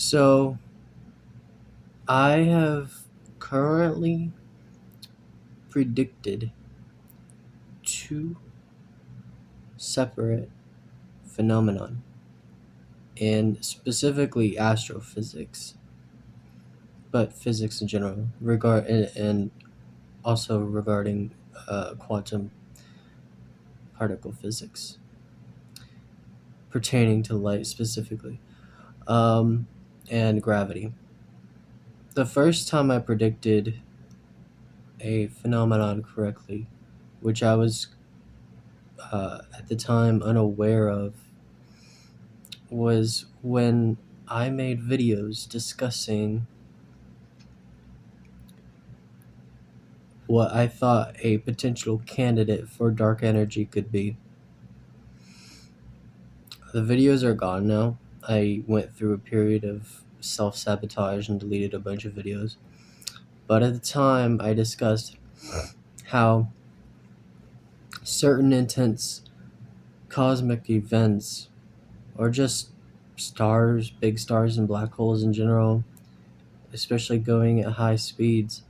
So I have currently predicted two separate phenomenon, and specifically astrophysics, but physics in general, and also regarding quantum particle physics pertaining to light specifically, um, and gravity. The first time I predicted a phenomenon correctly, which I was at the time unaware of, was when I made videos discussing what I thought a potential candidate for dark energy could be. The videos are gone now. I went through a period of self sabotage and deleted a bunch of videos. But at the time, I discussed how certain intense cosmic events, or just stars, big stars, and black holes in general, especially going at high speeds,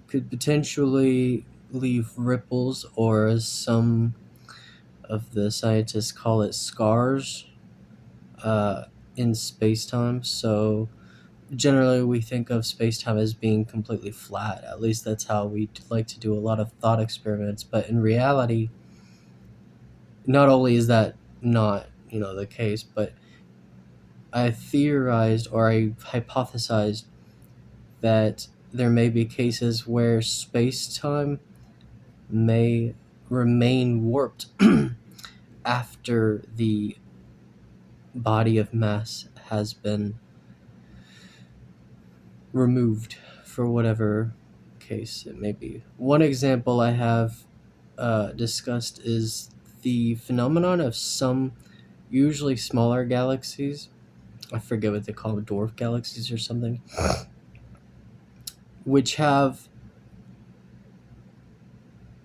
could potentially leave ripples, or as some of the scientists call it, scars, uh, in space time. So generally, we think of space time as being completely flat. At least that's how we like to do a lot of thought experiments. But in reality, not only is that not the case, but I theorized, or I hypothesized, that there may be cases where space time may remain warped after the body of mass has been removed for whatever case it may be. One example I have discussed is the phenomenon of some usually smaller galaxies. I forget what they call them, dwarf galaxies or something, which have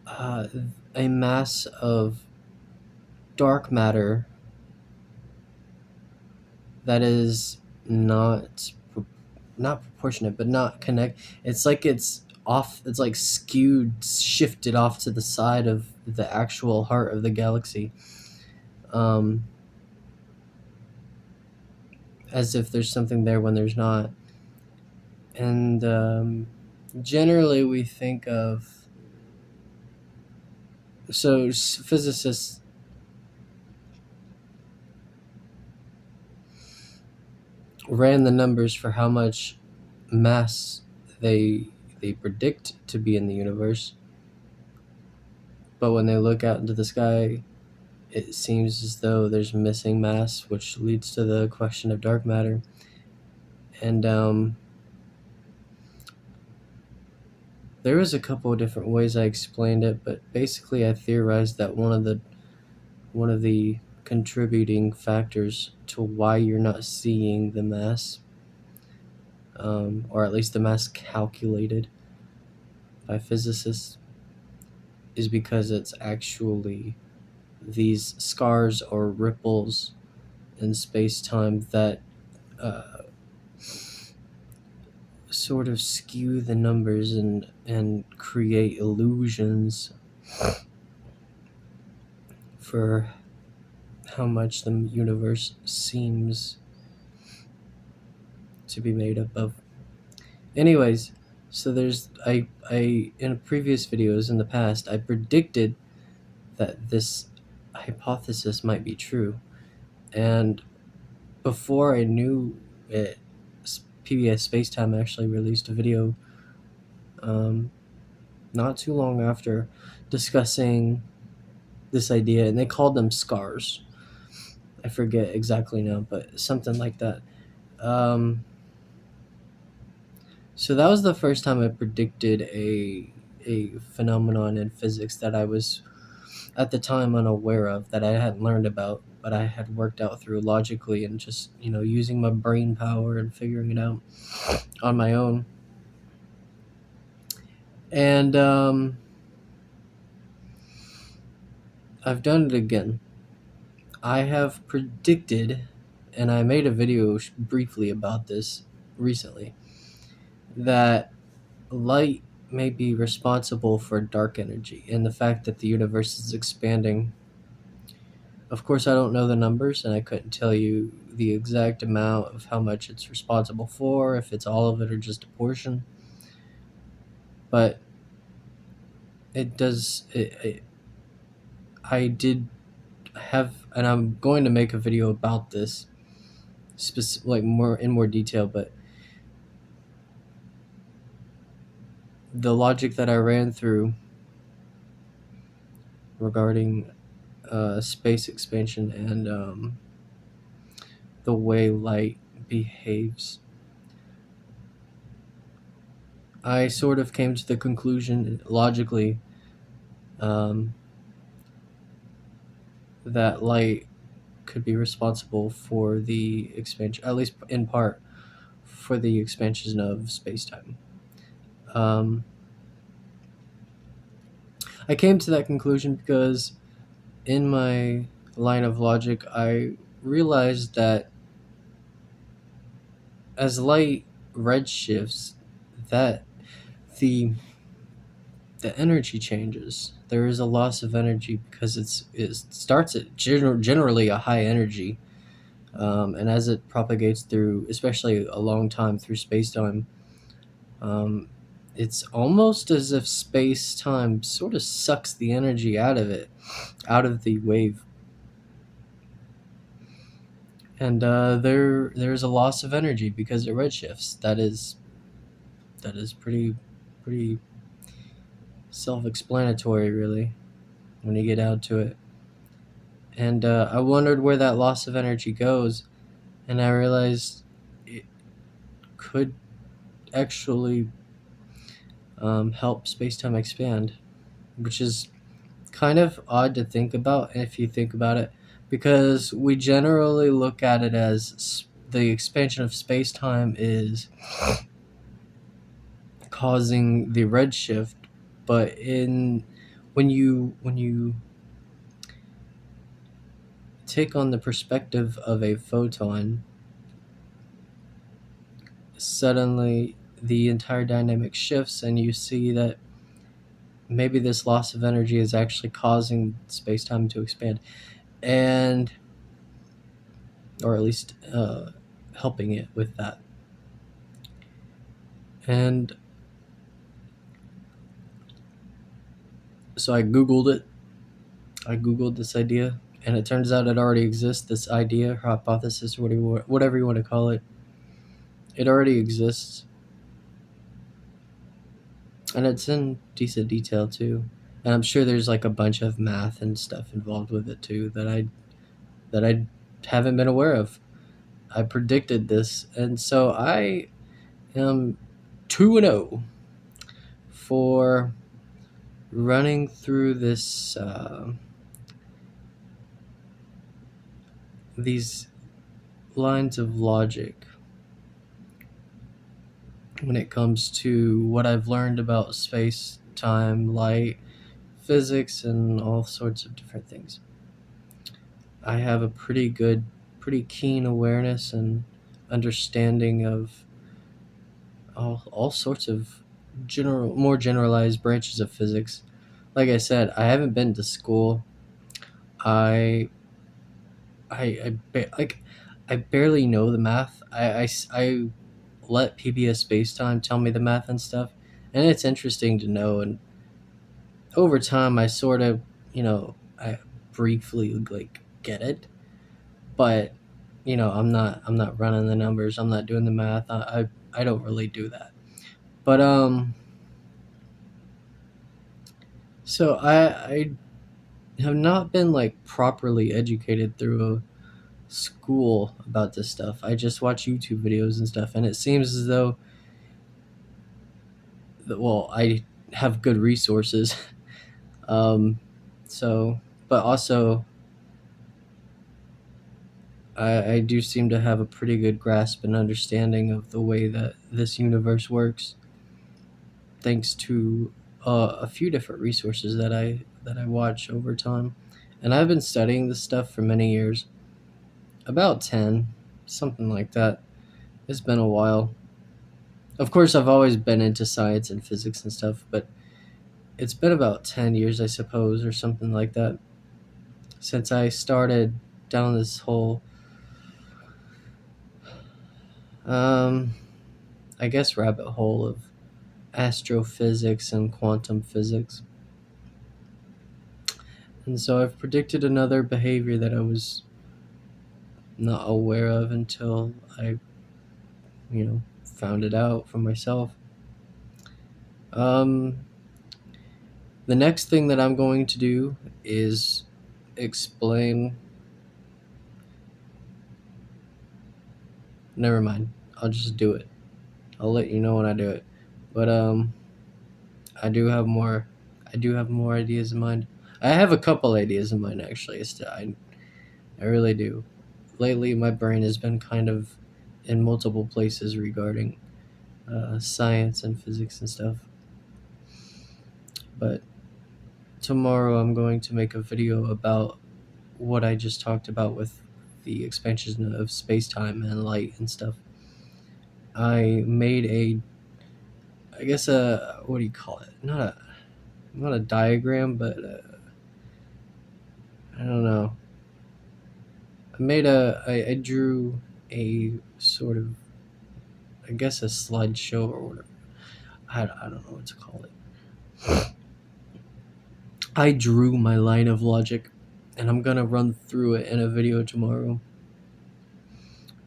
uh, a mass of dark matter that is not proportionate, but not connect. It's like it's off. It's like skewed, shifted off to the side of the actual heart of the galaxy, um, as if there's something there when there's not. And generally, we think of physicists ran the numbers for how much mass they they predict to be in the universe, but when they look out into the sky, it seems as though there's missing mass, which leads to the question of dark matter. And there was a couple of different ways I explained it, but basically I theorized that one of the contributing factors to why you're not seeing the mass, or at least the mass calculated by physicists, is because it's actually these scars or ripples in space time that uh, sort of skew the numbers and create illusions for how much the universe seems to be made up of. Anyways, so there's I in previous videos in the past I predicted that this hypothesis might be true, and before I knew it, PBS Spacetime actually released a video um, not too long after discussing this idea, and they called them scars. I forget exactly now, but something like that. Um, so that was the first time I predicted a phenomenon in physics that I was at the time unaware of, that I hadn't learned about, but I had worked out through logically and just using my brain power and figuring it out on my own. And I've done it again. I have predicted and I made a video briefly about this recently, that light may be responsible for dark energy and the fact that the universe is expanding. Of course, I don't know the numbers, and I couldn't tell you the exact amount of how much it's responsible for, if it's all of it or just a portion. But it does. I did have, and I'm going to make a video about this, like more in more detail. But the logic that I ran through regarding space expansion and the way light behaves, I sort of came to the conclusion logically that light could be responsible for the expansion, at least in part, for the expansion of space-time. I came to that conclusion because in my line of logic, I realized that as light redshifts, that the energy changes. There is a loss of energy because it starts at generally a high energy, and as it propagates through, especially a long time through space-time, it's almost as if space-time sort of sucks the energy out of it, out of the wave. And there's a loss of energy because it redshifts. That is pretty self-explanatory, really, when you get down to it. And I wondered where that loss of energy goes, and I realized it could actually help space-time expand, which is kind of odd to think about if you think about it, because we generally look at it as the expansion of space-time is causing the redshift, but when you take on the perspective of a photon, suddenly the entire dynamic shifts, and you see that maybe this loss of energy is actually causing space-time to expand, and or at least helping it with that. And so I googled it. I googled this idea, and it turns out it already exists. This idea, hypothesis, whatever you want to call it, it already exists, and it's in decent detail too. And I'm sure there's like a bunch of math and stuff involved with it too that I haven't been aware of. I predicted this, and so I am 2-0 for running through this these lines of logic when it comes to what I've learned about space, time, light, physics, and all sorts of different things. I have a pretty keen awareness and understanding of all sorts of more generalized branches of physics. Like I said, I haven't been to school. I barely know the math. I let PBS Spacetime tell me the math and stuff, and it's interesting to know. And over time, I sort of, I briefly like get it, but I'm not running the numbers. I'm not doing the math. I don't really do that. But so I have not been like properly educated through a school about this stuff. I just watch YouTube videos and stuff, and it seems as though well, I have good resources. So, but also I do seem to have a pretty good grasp and understanding of the way that this universe works, thanks to a few different resources that I watch over time. And I've been studying this stuff for many years, about 10. something like that. It's been a while. Of course, I've always been into science and physics and stuff, but it's been about 10 years, I suppose, or something like that, since I started down this whole, um, I guess, rabbit hole of astrophysics and quantum physics. And so I've predicted another behavior that I was not aware of until I, found it out for myself. Um, the next thing that I'm going to do is explain. Never mind. I'll just do it. I'll let you know when I do it. But I do have more. I do have more ideas in mind. I have a couple ideas in mind actually. I really do. Lately, my brain has been kind of in multiple places regarding science and physics and stuff. But tomorrow, I'm going to make a video about what I just talked about with the expansion of space time and light and stuff. I made I guess what do you call it? Not a diagram, but I don't know. I drew a sort of, I guess, a slideshow or whatever. I don't know what to call it. I drew my line of logic, and I'm gonna run through it in a video tomorrow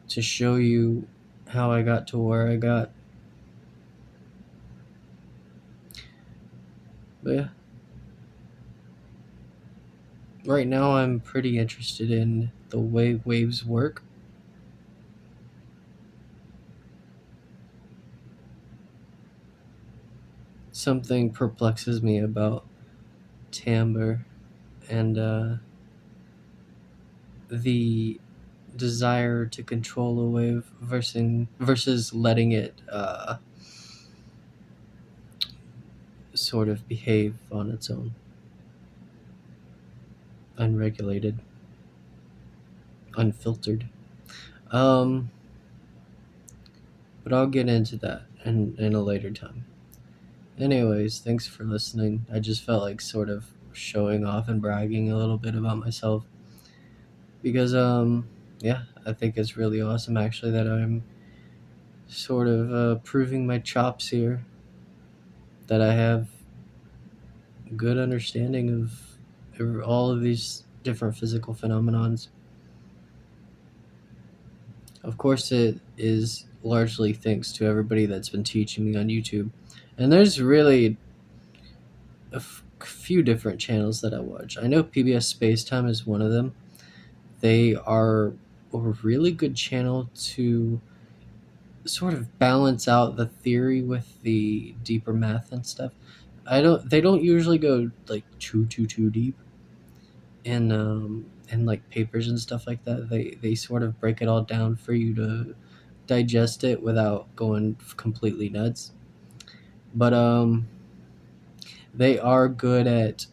to show you how I got to where I got. But yeah, right now I'm pretty interested in the way waves work. Something perplexes me about timbre and the desire to control a wave versus letting it sort of behave on its own, unregulated, unfiltered. Um, but I'll get into that in a later time. Anyways, thanks for listening. I just felt like sort of showing off and bragging a little bit about myself because yeah, I think it's really awesome actually that I'm sort of proving my chops here, that I have good understanding of all of these different physical phenomenons. Of course, it is largely thanks to everybody that's been teaching me on YouTube. And there's really few different channels that I watch. I know PBS Spacetime is one of them. They are a really good channel to sort of balance out the theory with the deeper math and stuff. They don't usually go like too deep in like papers and stuff like that. They sort of break it all down for you to digest it without going completely nuts. But they are good at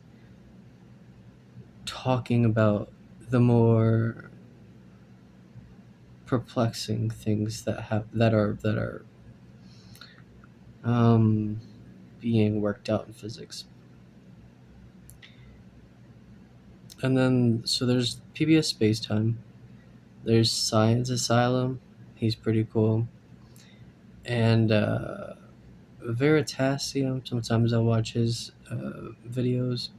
talking about the more perplexing things that are um, being worked out in physics. And then so there's PBS Spacetime. There's Science Asylum. He's pretty cool. And Veritasium. Sometimes I watch his videos.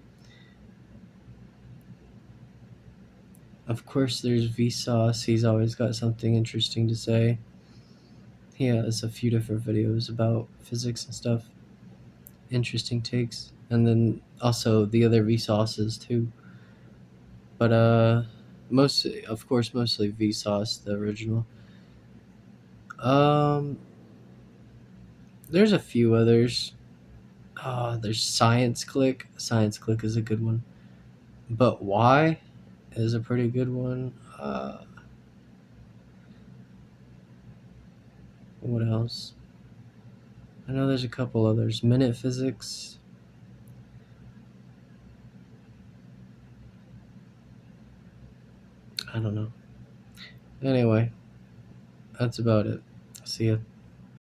Of course, there's Vsauce. He's always got something interesting to say. He has a few different videos about physics and stuff. Interesting takes. And then also the other Vsauces too. But mostly Vsauce, the original. Um, there's a few others. There's Science Click. Science Click is a good one. But Why is a pretty good one. What else? I know there's a couple others. Minute Physics. I don't know. Anyway, That's about it. See ya.